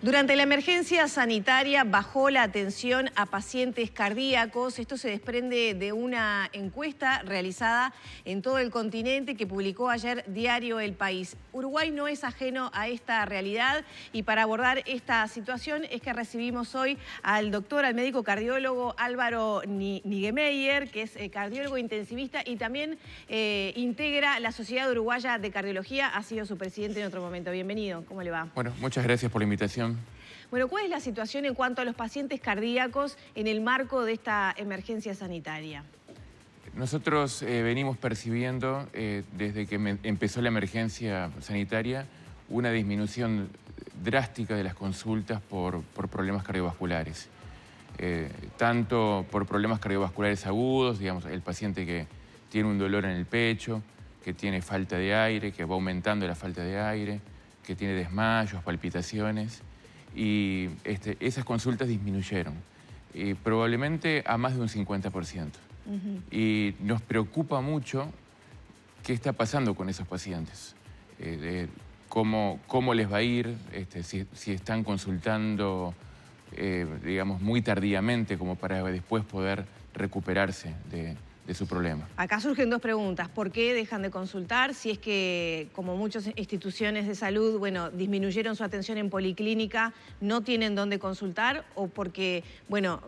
Durante la emergencia sanitaria bajó la atención a pacientes cardíacos. Esto se desprende de una encuesta realizada en todo el continente que publicó ayer Diario El País. Uruguay no es ajeno a esta realidad y para abordar esta situación es que recibimos hoy al médico cardiólogo Álvaro Niggemeier, que es cardiólogo intensivista y también integra la Sociedad Uruguaya de Cardiología. Ha sido su presidente en otro momento. Bienvenido, ¿cómo le va? Bueno, muchas gracias por la invitación. Bueno, ¿cuál es la situación en cuanto a los pacientes cardíacos en el marco de esta emergencia sanitaria? Nosotros venimos percibiendo, desde que empezó la emergencia sanitaria, una disminución drástica de las consultas por problemas cardiovasculares. Tanto por problemas cardiovasculares agudos, digamos, el paciente que tiene un dolor en el pecho, que tiene falta de aire, que va aumentando la falta de aire, que tiene desmayos, palpitaciones, y esas consultas disminuyeron, probablemente a más de un 50%. Y nos preocupa mucho qué está pasando con esos pacientes, cómo les va a ir, si están consultando, digamos, muy tardíamente como para después poder recuperarse de su problema. Acá surgen dos preguntas. ¿Por qué dejan de consultar? Si es que, como muchas instituciones de salud, bueno, disminuyeron su atención en policlínica, no tienen dónde consultar, o porque, bueno,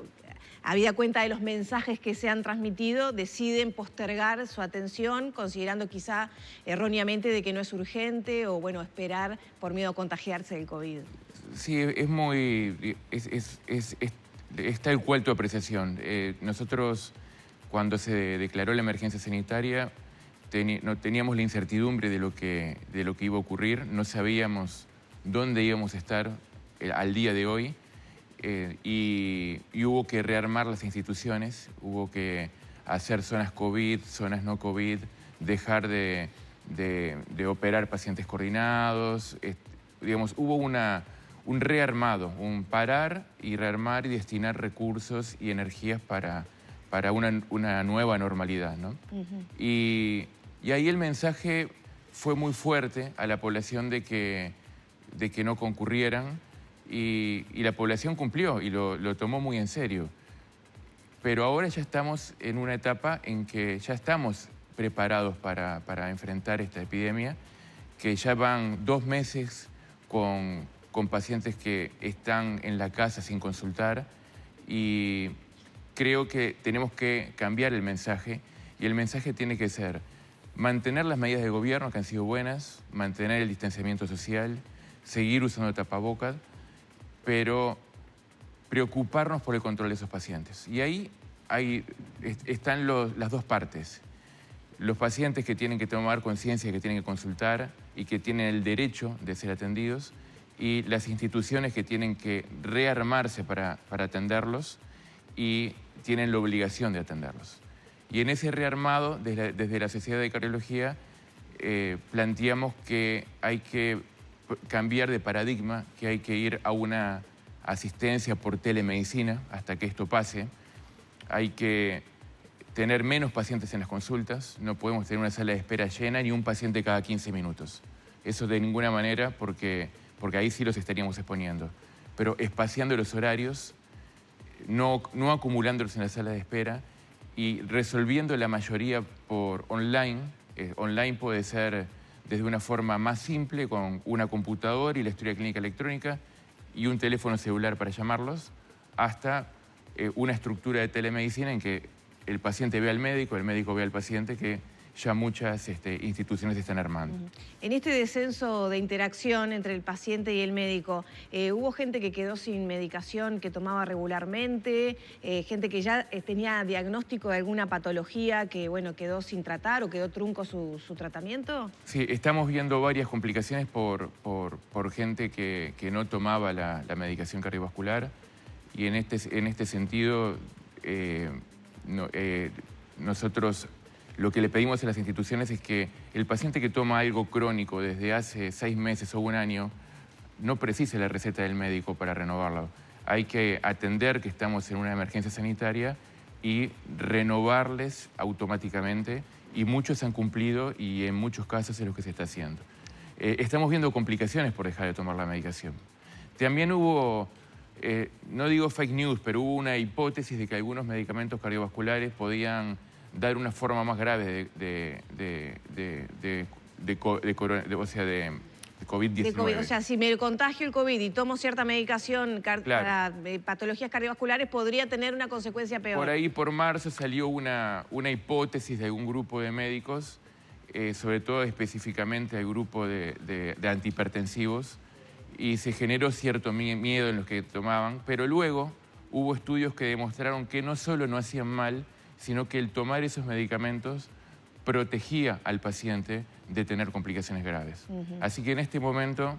habida cuenta de los mensajes que se han transmitido, deciden postergar su atención, considerando quizá erróneamente de que no es urgente, o bueno, esperar por miedo a contagiarse del COVID. Sí, es tal cual tu apreciación. Nosotros, cuando se declaró la emergencia sanitaria, no teníamos la incertidumbre de lo que iba a ocurrir, no sabíamos dónde íbamos a estar al día de hoy, y hubo que rearmar las instituciones, hubo que hacer zonas COVID, zonas no COVID, dejar de operar pacientes coordinados, digamos, hubo un rearmado, un parar y rearmar y destinar recursos y energías para una nueva normalidad, ¿no? Y ahí el mensaje fue muy fuerte a la población de que no concurrieran, y la población cumplió y lo tomó muy en serio. Pero ahora ya estamos en una etapa en que ya estamos preparados para enfrentar esta epidemia, que ya van 2 meses con pacientes que están en la casa sin consultar, y creo que tenemos que cambiar el mensaje, y el mensaje tiene que ser mantener las medidas de gobierno que han sido buenas, mantener el distanciamiento social, seguir usando tapabocas, pero preocuparnos por el control de esos pacientes. Y ahí están las dos partes. Los pacientes que tienen que tomar conciencia, que tienen que consultar y que tienen el derecho de ser atendidos, y las instituciones que tienen que rearmarse para atenderlos y tienen la obligación de atenderlos. Y en ese rearmado, desde la Sociedad de Cardiología, planteamos que hay que cambiar de paradigma, que hay que ir a una asistencia por telemedicina hasta que esto pase. Hay que tener menos pacientes en las consultas, no podemos tener una sala de espera llena ni un paciente cada 15 minutos. Eso de ninguna manera, porque ahí sí los estaríamos exponiendo. Pero espaciando los horarios, no acumulándolos en la sala de espera y resolviendo la mayoría por online. Online puede ser desde una forma más simple, con una computadora y la historia clínica electrónica y un teléfono celular para llamarlos, hasta una estructura de telemedicina en que el paciente ve al médico, el médico ve al paciente, que ya muchas instituciones están armando. En este descenso de interacción entre el paciente y el médico, ¿hubo gente que quedó sin medicación que tomaba regularmente? ¿Gente que ya tenía diagnóstico de alguna patología que, bueno, quedó sin tratar o quedó trunco su tratamiento? Sí, estamos viendo varias complicaciones por gente que no tomaba la medicación cardiovascular, y en este sentido nosotros lo que le pedimos a las instituciones es que el paciente que toma algo crónico desde hace 6 meses o 1 año no precise la receta del médico para renovarlo. Hay que atender que estamos en una emergencia sanitaria y renovarles automáticamente, y muchos han cumplido y en muchos casos es lo que se está haciendo. Estamos viendo complicaciones por dejar de tomar la medicación. También hubo, no digo fake news, pero hubo una hipótesis de que algunos medicamentos cardiovasculares podían dar una forma más grave de COVID-19. O sea, si me contagio el COVID y tomo cierta medicación para patologías cardiovasculares, podría tener una consecuencia peor. Por ahí, por marzo, salió una hipótesis de algún grupo de médicos, sobre todo específicamente el grupo de antihipertensivos, y se generó cierto miedo en los que tomaban, pero luego hubo estudios que demostraron que no solo no hacían mal, sino que el tomar esos medicamentos protegía al paciente de tener complicaciones graves. Así que en este momento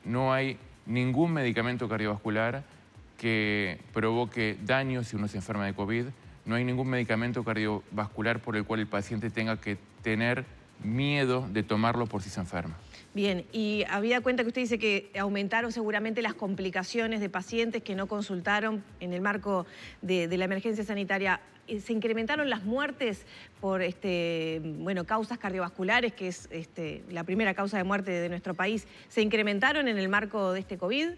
no hay ningún medicamento cardiovascular que provoque daño si uno se enferma de COVID. No hay ningún medicamento cardiovascular por el cual el paciente tenga que tener miedo de tomarlo por si se enferma. Bien, y habida cuenta que usted dice que aumentaron seguramente las complicaciones de pacientes que no consultaron en el marco de la emergencia sanitaria. ¿Se incrementaron las muertes por causas cardiovasculares, que es la primera causa de muerte de nuestro país? ¿Se incrementaron en el marco de este COVID?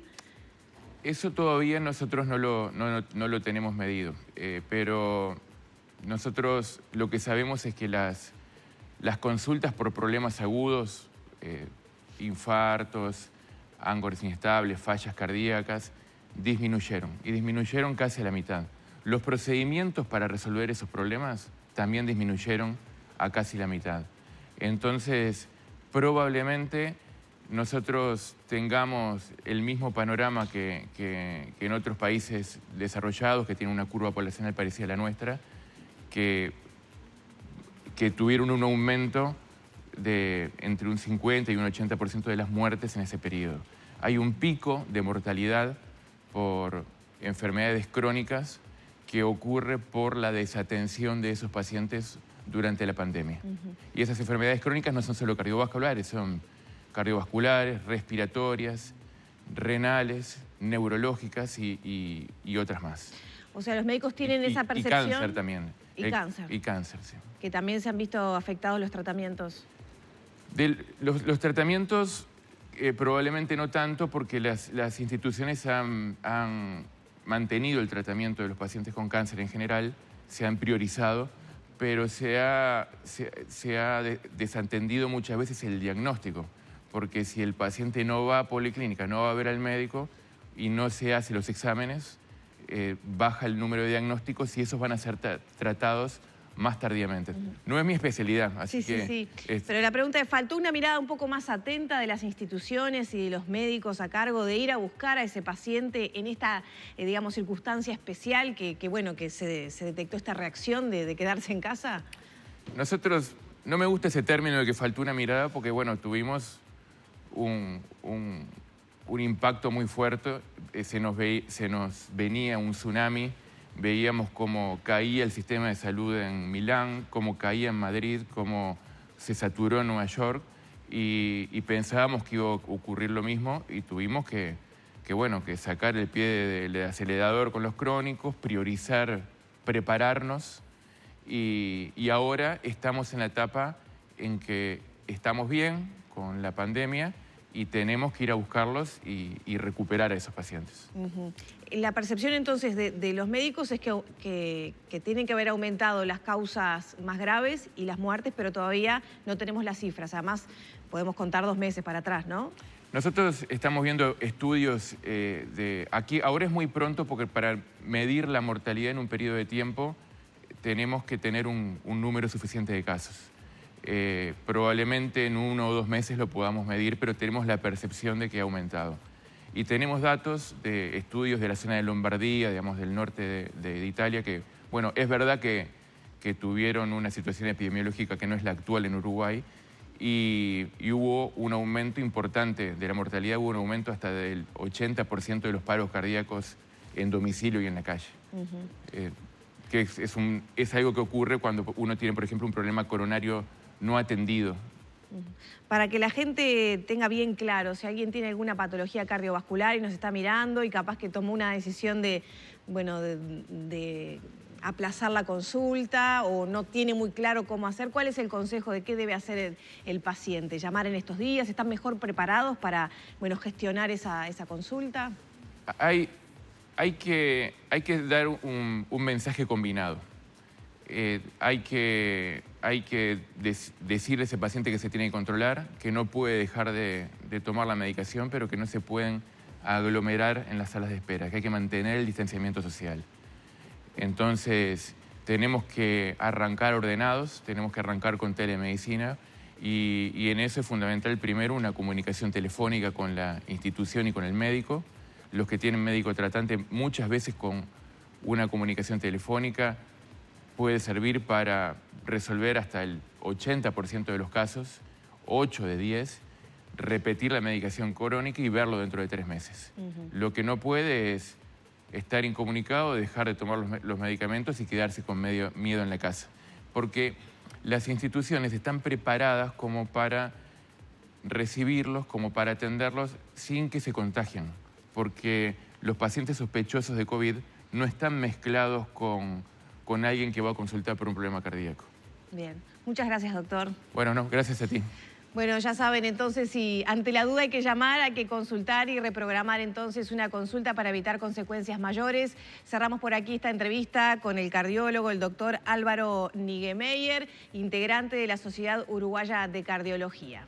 Eso todavía nosotros no lo tenemos medido, pero nosotros lo que sabemos es que las consultas por problemas agudos, infartos, áncoras inestables, fallas cardíacas, disminuyeron, y disminuyeron casi a la mitad. Los procedimientos para resolver esos problemas también disminuyeron a casi la mitad. Entonces, probablemente nosotros tengamos el mismo panorama que en otros países desarrollados, que tienen una curva poblacional parecida a la nuestra, que tuvieron un aumento de entre un 50 y un 80% de las muertes en ese periodo. Hay un pico de mortalidad por enfermedades crónicas que ocurre por la desatención de esos pacientes durante la pandemia. Y esas enfermedades crónicas no son solo cardiovasculares, son cardiovasculares, respiratorias, renales, neurológicas y otras más. O sea, los médicos tienen esa percepción. Y cáncer también. Y cáncer. Y cáncer, sí. Que también se han visto afectados los tratamientos. Los tratamientos probablemente no tanto, porque las instituciones han mantenido el tratamiento de los pacientes con cáncer en general, se han priorizado, pero se ha desatendido muchas veces el diagnóstico, porque si el paciente no va a policlínica, no va a ver al médico y no se hace los exámenes, baja el número de diagnósticos y esos van a ser tratados más tardíamente. No es mi especialidad, así que... Sí. Pero la pregunta es, ¿faltó una mirada un poco más atenta de las instituciones y de los médicos a cargo de ir a buscar a ese paciente en esta, digamos, circunstancia especial que se detectó esta reacción de quedarse en casa? Nosotros, no me gusta ese término de que faltó una mirada, porque bueno, tuvimos un impacto muy fuerte, se nos venía un tsunami. Veíamos cómo caía el sistema de salud en Milán, cómo caía en Madrid, cómo se saturó en Nueva York y pensábamos que iba a ocurrir lo mismo y tuvimos que sacar el pie del acelerador con los crónicos, priorizar, prepararnos y ahora estamos en la etapa en que estamos bien con la pandemia y tenemos que ir a buscarlos y recuperar a esos pacientes. La percepción entonces de los médicos es que tienen que haber aumentado las causas más graves y las muertes, pero todavía no tenemos las cifras. Además, podemos contar 2 meses para atrás, ¿no? Nosotros estamos viendo estudios aquí. Ahora es muy pronto porque para medir la mortalidad en un periodo de tiempo tenemos que tener un número suficiente de casos. Probablemente en 1 o 2 meses lo podamos medir, pero tenemos la percepción de que ha aumentado. Y tenemos datos de estudios de la zona de Lombardía, digamos, del norte de Italia, que, bueno, es verdad que tuvieron una situación epidemiológica que no es la actual en Uruguay, y hubo un aumento importante de la mortalidad, hubo un aumento hasta del 80% de los paros cardíacos en domicilio y en la calle. Que es algo que ocurre cuando uno tiene, por ejemplo, un problema coronario no atendido. Para que la gente tenga bien claro, si alguien tiene alguna patología cardiovascular y nos está mirando y capaz que tomó una decisión de aplazar la consulta o no tiene muy claro cómo hacer, ¿cuál es el consejo de qué debe hacer el paciente? ¿Llamar en estos días? ¿Están mejor preparados para, bueno, gestionar esa consulta? Hay que dar un mensaje combinado. Hay que decirle a ese paciente que se tiene que controlar, que no puede dejar de tomar la medicación, pero que no se pueden aglomerar en las salas de espera, que hay que mantener el distanciamiento social. Entonces, tenemos que arrancar ordenados, tenemos que arrancar con telemedicina y en eso es fundamental primero una comunicación telefónica con la institución y con el médico. Los que tienen médico tratante muchas veces con una comunicación telefónica puede servir para resolver hasta el 80% de los casos, 8 de 10, repetir la medicación crónica y verlo dentro de 3 meses. Lo que no puede es estar incomunicado, dejar de tomar los medicamentos y quedarse con medio miedo en la casa. Porque las instituciones están preparadas como para recibirlos, como para atenderlos sin que se contagien. Porque los pacientes sospechosos de COVID no están mezclados con alguien que va a consultar por un problema cardíaco. Bien. Muchas gracias, doctor. Bueno, no, gracias a ti. Bueno, ya saben, entonces, si ante la duda hay que llamar, hay que consultar y reprogramar entonces una consulta para evitar consecuencias mayores. Cerramos por aquí esta entrevista con el cardiólogo, el doctor Álvaro Niggemeier, integrante de la Sociedad Uruguaya de Cardiología.